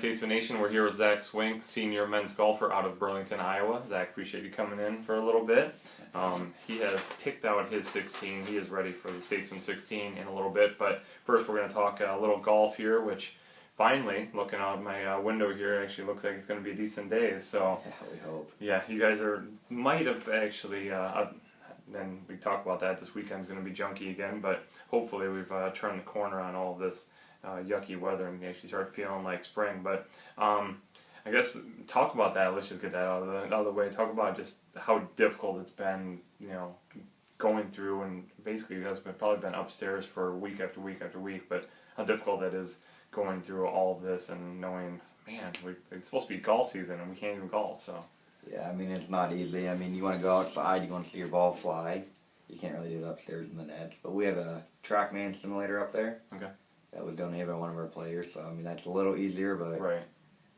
Statesmen Nation. We're here with Zach Swink, senior men's golfer out of Burlington, Iowa. Zach, appreciate you coming in for a little bit. He has picked out his 16. He is ready for the Statesmen 16 in a little bit. But first, we're going to talk a little golf here, which finally, looking out my window here, actually looks like it's going to be a decent day. So, yeah, we hope. Yeah, you guys might have actually. Then we talk about that. This weekend's going to be junky again, but hopefully we've turned the corner on all of this yucky weather and we actually start feeling like spring. But I guess talk about that. Let's just get that out of the way. Talk about just how difficult it's been, going through, and basically you guys have probably been upstairs for week after week after week, but how difficult that is going through all of this and knowing, man, it's supposed to be golf season and we can't even golf, so. Yeah, I mean, it's not easy. I mean, you want to go outside, you want to see your ball fly. You can't really do it upstairs in the nets. But we have a TrackMan simulator up there. Okay. That was donated by one of our players, so, I mean, that's a little easier, but right.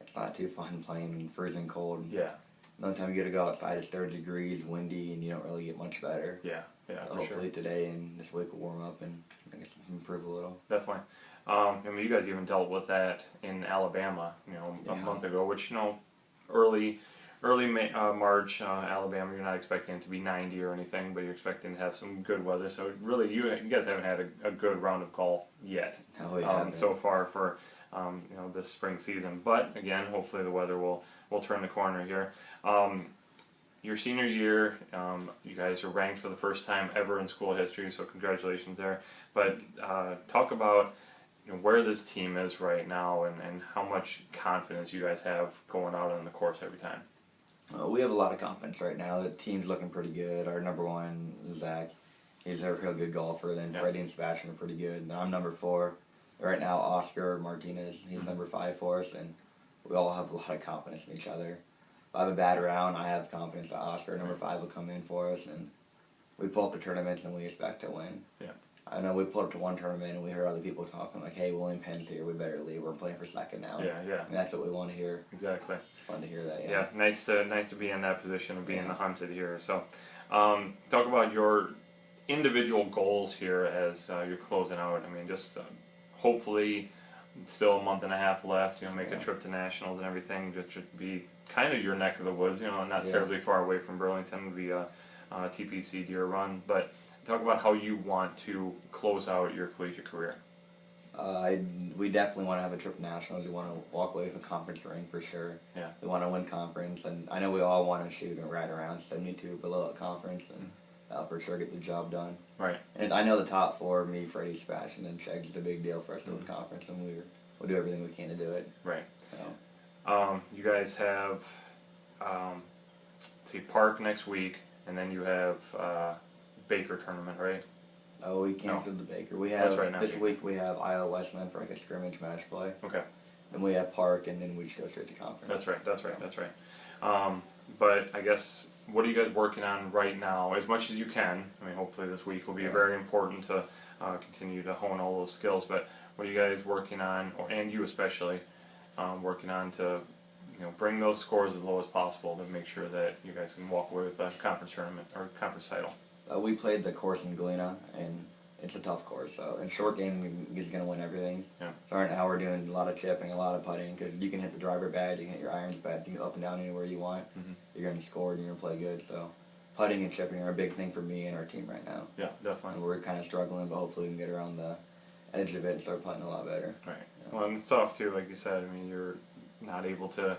It's not too fun playing in freezing cold. Yeah. Another time you get to go outside, it's 30 degrees, windy, and you don't really get much better. Yeah, so for hopefully sure. today and this week will warm up and I guess improve a little. Definitely. I mean, you guys even dealt with that in Alabama, a month ago, which, early March, Alabama, you're not expecting it to be 90 or anything, but you're expecting to have some good weather. So really, you guys haven't had a good round of golf yet. No, we haven't. So far for this spring season. But again, hopefully the weather will turn the corner here. Your senior year, you guys are ranked for the first time ever in school history, so congratulations there. But talk about where this team is right now and how much confidence you guys have going out on the course every time. We have a lot of confidence right now. The team's looking pretty good. Our number one, Zach, he's a real good golfer. Then Freddie and Sebastian are pretty good. And I'm number 4. Right now, Oscar Martinez, he's number 5 for us, and we all have a lot of confidence in each other. If I have a bad round, I have confidence that Oscar, number 5, will come in for us, and we pull up to tournaments and we expect to win. Yeah. I know we pulled up to one tournament and we heard other people talking like, hey, William Penn's here, we better leave, we're playing for second now. Yeah. And that's what we want to hear. Exactly. It's fun to hear that, Yeah, nice to be in that position of being the hunted here. So, talk about your individual goals here as you're closing out. I mean, just hopefully, still a month and a half left. Make a trip to nationals and everything. Just to be kind of your neck of the woods. Not terribly far away from Burlington via TPC Deer Run, but. Talk about how you want to close out your collegiate career. We definitely want to have a trip to nationals. We want to walk away with a conference ring for sure. Yeah. We want to win conference, and I know we all want to shoot right around 72 below at conference, and for sure get the job done. Right. And I know the top 4, me, Freddie, Sebastian, and Shaggs, is a big deal for us to win conference, and we'll do everything we can to do it. Right. So. You guys have, Park next week, and then you have. Baker tournament, right? Oh, we canceled the Baker. We have this week. We have Iowa Westland for like a scrimmage match play. Okay. Then we have Park, and then we just go straight to conference. That's right. But I guess what are you guys working on right now, as much as you can? I mean, hopefully this week will be very important to continue to hone all those skills. But what are you guys working on, and you especially, working on to bring those scores as low as possible to make sure that you guys can walk away with a conference tournament or conference title? We played the course in Galena, and it's a tough course. So in short game, he's going to win everything. Yeah. So right now we're doing a lot of chipping, a lot of putting, because you can hit the driver bad, you can hit your irons bad, you can go up and down anywhere you want. You're going to score and you're going to play good. So putting and chipping are a big thing for me and our team right now. Yeah, definitely. And we're kind of struggling, but hopefully we can get around the edge of it and start putting a lot better. Right. Well, and it's tough too, like you said. I mean, you're not able to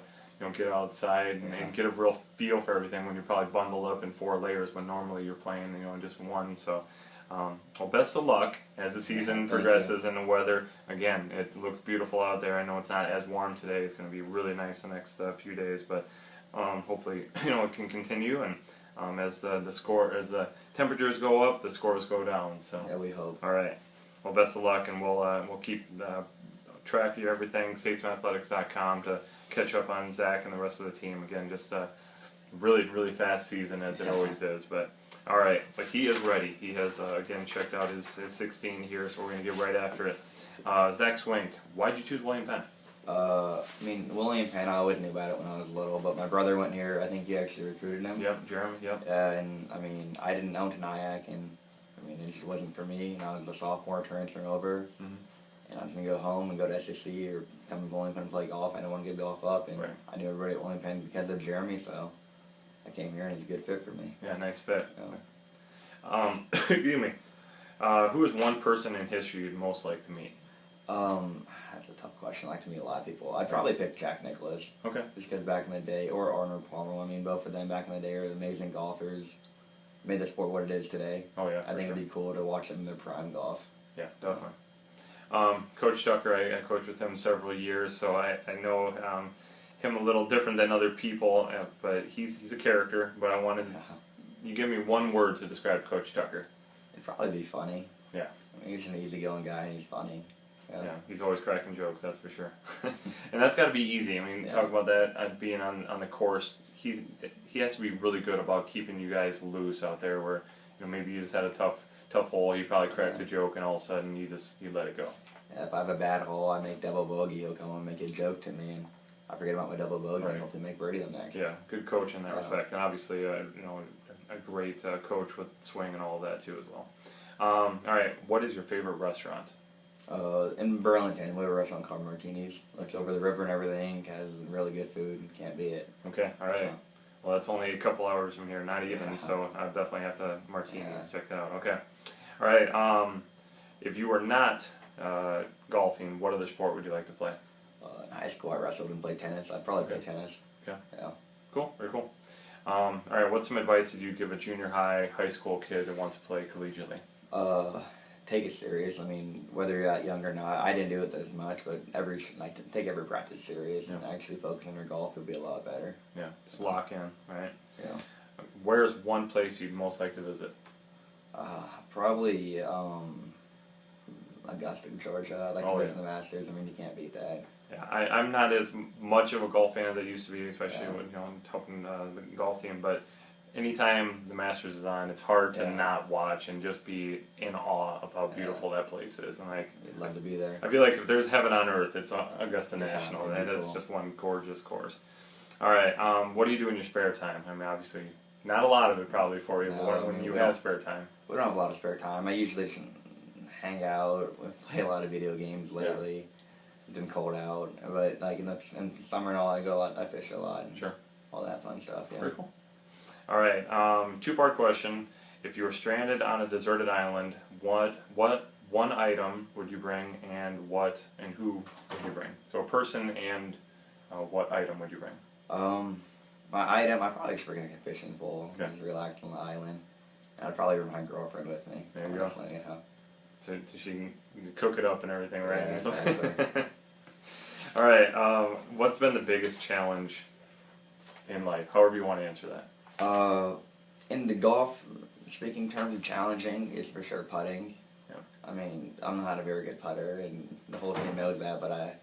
get outside and get a real feel for everything when you're probably bundled up in 4 layers when normally you're playing, in just one. So, well, best of luck as the season progresses and the weather. Again, it looks beautiful out there. I know it's not as warm today. It's going to be really nice the next few days, but hopefully, it can continue. And as the temperatures go up, the scores go down. So yeah, we hope. All right. Well, best of luck, and we'll keep track of everything. Statesmanathletics.com to catch up on Zach and the rest of the team. Again, just a really, really fast season as it always is. But all right, but he is ready. He has again checked out his 16 here, so we're gonna get right after it. Zach Swink, why'd you choose William Penn? I mean, William Penn, I always knew about it when I was little, but my brother went here. I think he actually recruited him. Yep, Jeremy. Yep. And I mean, I didn't know Nyack, and I mean, it just wasn't for me. And I was a sophomore transferring over. And I was going to go home and go to SEC or come to Wilmington and play golf. I didn't want to give golf up, and Right. I knew everybody at Wilmington because of Jeremy, so I came here and it's a good fit for me. Yeah, nice fit. Yeah. Excuse me. Who is one person in history you'd most like to meet? That's a tough question. I like to meet a lot of people. I'd probably pick Jack Nicklaus. Okay. Just because back in the day, or Arnold Palmer. I mean, both of them back in the day are amazing golfers. Made the sport what it is today. Oh yeah. I think it'd be cool to watch them in their prime golf. Yeah, definitely. Coach Tucker, I coached with him several years, so I know him a little different than other people, but he's a character. But I wanted you give me one word to describe Coach Tucker. It'd probably be funny. Yeah. I mean, he's an easygoing guy and he's funny. Yeah, he's always cracking jokes, that's for sure. And that's got to be easy. I mean, talk about that being on the course. He has to be really good about keeping you guys loose out there. Where maybe you just had a tough hole. He probably cracks a joke, and all of a sudden you let it go. Yeah, if I have a bad hole, I make double bogey. He'll come and make a joke to me, and I forget about my double bogey and hopefully make birdie the next. Yeah, good coach in that respect, and obviously a great coach with swing and all of that too as well. All right, what is your favorite restaurant? In Burlington, we have a restaurant called Martini's. Looks over the river and everything. Has really good food. Can't beat it. Okay, all right. Well, that's only a couple hours from here, not even. So I definitely have to Martini's check that out. Okay, all right. If you were not golfing, what other sport would you like to play? In high school, I wrestled and played tennis. I'd probably play tennis. Okay. Yeah. Cool. Very cool. All right. What's some advice did you give a junior high school kid that wants to play collegiately? Take it serious. I mean, whether you're that young or not, I didn't do it as much, but take every practice serious and actually focus on your golf would be a lot better. Yeah, just lock in, right? Yeah. Where's one place you'd most like to visit? Probably Augusta, Georgia. I'd like to visit the Masters. I mean, you can't beat that. Yeah, I'm not as much of a golf fan as I used to be, especially when helping the golf team, but anytime the Masters is on, it's hard to not watch and just be in awe of how beautiful that place is. And I'd love to be there. I feel like if there's heaven on earth, it's Augusta National, and it's just one gorgeous course. All right, what do you do in your spare time? I mean, obviously, not a lot of it probably for you, but when you have spare time. We don't have a lot of spare time. I usually just hang out, play a lot of video games lately. It's been cold out, but like in summer and all, I fish a lot. And all that fun stuff. Yeah. Very cool. All right, two-part question. If you were stranded on a deserted island, what one item would you bring, and who would you bring? So a person and what item would you bring? My item, I'd probably just bring like a fishing pole, just relax on the island. And I'd probably bring my girlfriend with me. There you go. Yeah. So she can cook it up and everything, right? Yeah, exactly. All right, what's been the biggest challenge in life? However you want to answer that. In the golf, speaking terms of challenging, is for sure putting. Yeah. I mean, I'm not a very good putter, and the whole team knows that, but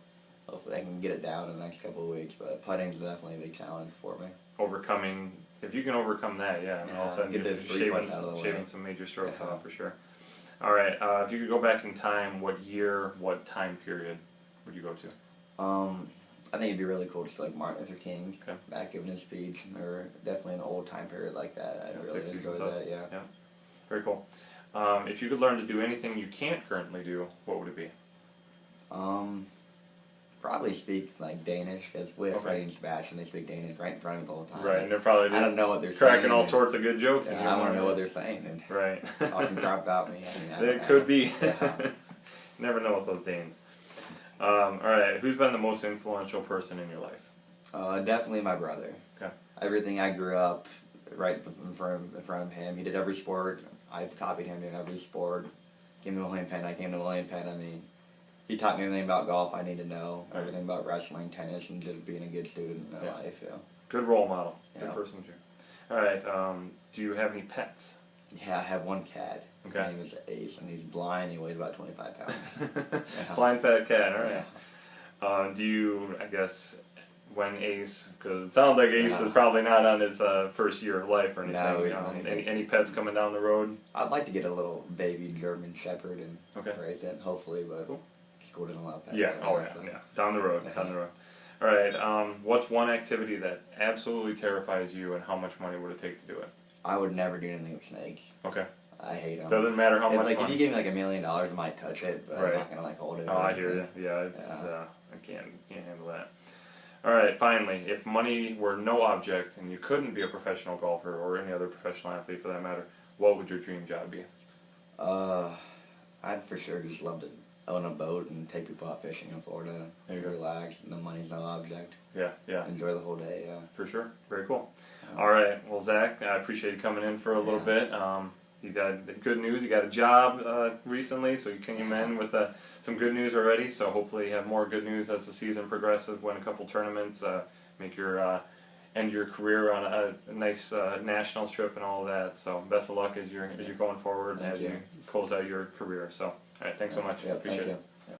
hopefully I can get it down in the next couple of weeks. But putting is definitely a big challenge for me. If you can overcome that, and all of a sudden you're shaving some major strokes off for sure. All right, if you could go back in time, what year, what time period would you go to? I think it'd be really cool to see like Martin Luther King back giving his speech, or definitely an old time period like that. I'd really enjoy that. Yeah. Very cool. If you could learn to do anything you can't currently do, what would it be? Probably speak like Danish, because we have Freddie and Sebastian. They speak Danish right in front of me the whole time. Right, and they're probably just I don't know what they're cracking saying, all sorts of good jokes. Yeah, I want to know what they're saying. And right. talking crap about me. I mean, it could be. Never know with those Danes. All right, who's been the most influential person in your life? Definitely my brother. Okay. Everything I grew up right in front of him. He did every sport. I've copied him in every sport. Came to William Penn. I came to William Penn. I mean, he taught me everything about golf I need to know. Everything about wrestling, tennis, and just being a good student in life. Yeah. Good role model. Good person too. All right. Do you have any pets? Yeah, I have one cat. Okay. His name is Ace, and he's blind. He weighs about 25 pounds. Blind fat cat. All right. Do you, I guess, when Ace, because it sounds like Ace is probably not on his first year of life or anything. No, he's not. Any pets coming down the road? I'd like to get a little baby German Shepherd and raise it, hopefully, but school doesn't allow pets. Yeah. Down the road. Down the road. All right. What's one activity that absolutely terrifies you, and how much money would it take to do it? I would never do anything with snakes. Okay. I hate them. Doesn't matter how much money. If you give me like $1 million, I might touch it, but I'm not gonna hold it. Oh, I hear you. Yeah, it's can't handle that. All right, finally, if money were no object and you couldn't be a professional golfer or any other professional athlete for that matter, what would your dream job be? I'd for sure just love to own a boat and take people out fishing in Florida. There you go. Relax, and the money's no object. Yeah. Enjoy the whole day, yeah. For sure. Very cool. All right. Well, Zach, I appreciate you coming in for a little bit. He's had good news. He got a job recently, so you came in with some good news already. So hopefully you have more good news as the season progresses, win a couple tournaments, make your end your career on a nice nationals trip and all of that. So best of luck as you're going forward and as you close out your career. So, all right, thanks so much. Yeah, Appreciate thank it. you.